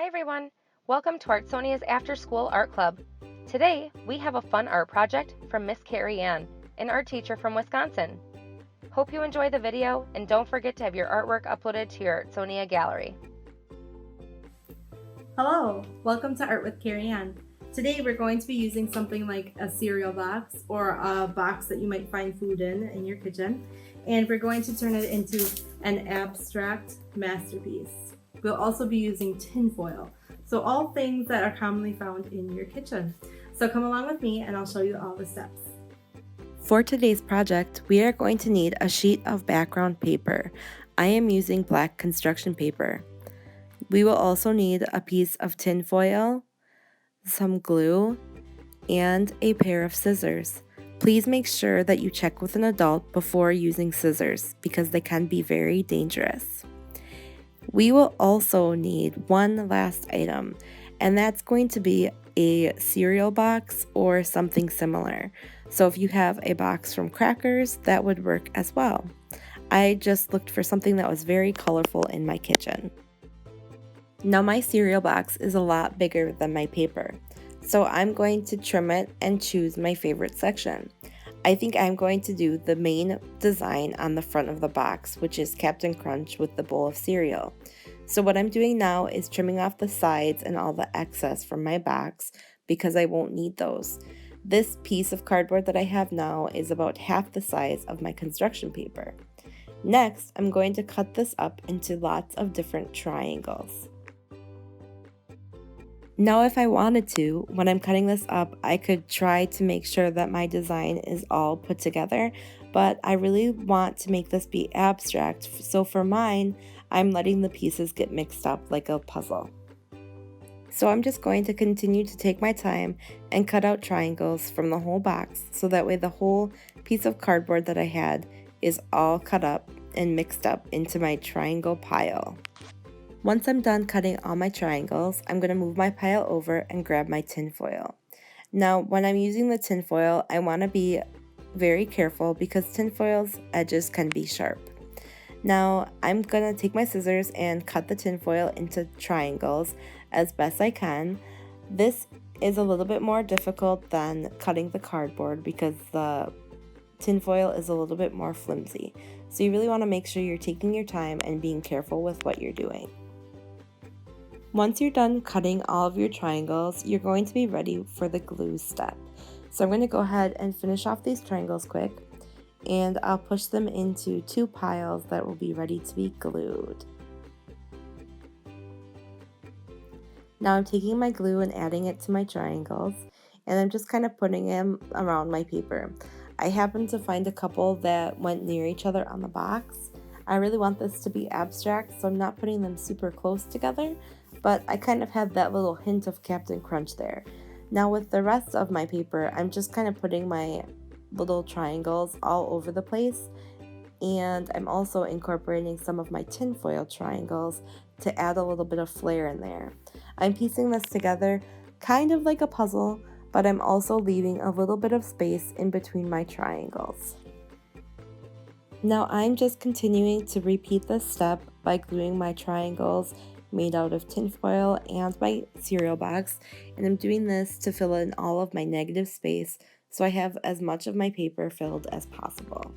Hi everyone! Welcome to Artsonia's After School Art Club. Today, we have a fun art project from Miss Keriann, an art teacher from Wisconsin. Hope you enjoy the video and don't forget to have your artwork uploaded to your Artsonia gallery. Hello! Welcome to Art with Keriann. Today we're going to be using something like a cereal box or a box that you might find food in your kitchen, and we're going to turn it into an abstract masterpiece. We'll also be using tin foil, so all things that are commonly found in your kitchen. So come along with me and I'll show you all the steps. For today's project, we are going to need a sheet of background paper. I am using black construction paper. We will also need a piece of tin foil, some glue, and a pair of scissors. Please make sure that you check with an adult before using scissors because they can be very dangerous. We will also need one last item, and that's going to be a cereal box or something similar. So if you have a box from Crackers, that would work as well. I just looked for something that was very colorful in my kitchen. Now my cereal box is a lot bigger than my paper, so I'm going to trim it and choose my favorite section. I think I'm going to do the main design on the front of the box, which is Captain Crunch with the bowl of cereal. So what I'm doing now is trimming off the sides and all the excess from my box because I won't need those. This piece of cardboard that I have now is about half the size of my construction paper. Next, I'm going to cut this up into lots of different triangles. Now if I wanted to, when I'm cutting this up, I could try to make sure that my design is all put together, but I really want to make this be abstract, so for mine, I'm letting the pieces get mixed up like a puzzle. So I'm just going to continue to take my time and cut out triangles from the whole box, so that way the whole piece of cardboard that I had is all cut up and mixed up into my triangle pile. Once I'm done cutting all my triangles, I'm going to move my pile over and grab my tin foil. Now, when I'm using the tin foil, I want to be very careful because tin foil's edges can be sharp. Now, I'm going to take my scissors and cut the tin foil into triangles as best I can. This is a little bit more difficult than cutting the cardboard because the tin foil is a little bit more flimsy. So you really want to make sure you're taking your time and being careful with what you're doing. Once you're done cutting all of your triangles, you're going to be ready for the glue step. So I'm going to go ahead and finish off these triangles quick, and I'll push them into two piles that will be ready to be glued. Now I'm taking my glue and adding it to my triangles, and I'm just kind of putting them around my paper. I happened to find a couple that went near each other on the box. I really want this to be abstract, so I'm not putting them super close together, but I kind of had that little hint of Captain Crunch there. Now with the rest of my paper, I'm just kind of putting my little triangles all over the place, and I'm also incorporating some of my tinfoil triangles to add a little bit of flair in there. I'm piecing this together kind of like a puzzle, but I'm also leaving a little bit of space in between my triangles. Now I'm just continuing to repeat this step by gluing my triangles made out of tinfoil and my cereal box, and I'm doing this to fill in all of my negative space so I have as much of my paper filled as possible.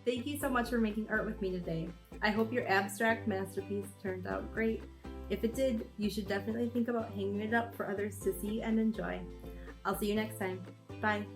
Thank you so much for making art with me today. I hope your abstract masterpiece turned out great. If it did, you should definitely think about hanging it up for others to see and enjoy. I'll see you next time. Bye!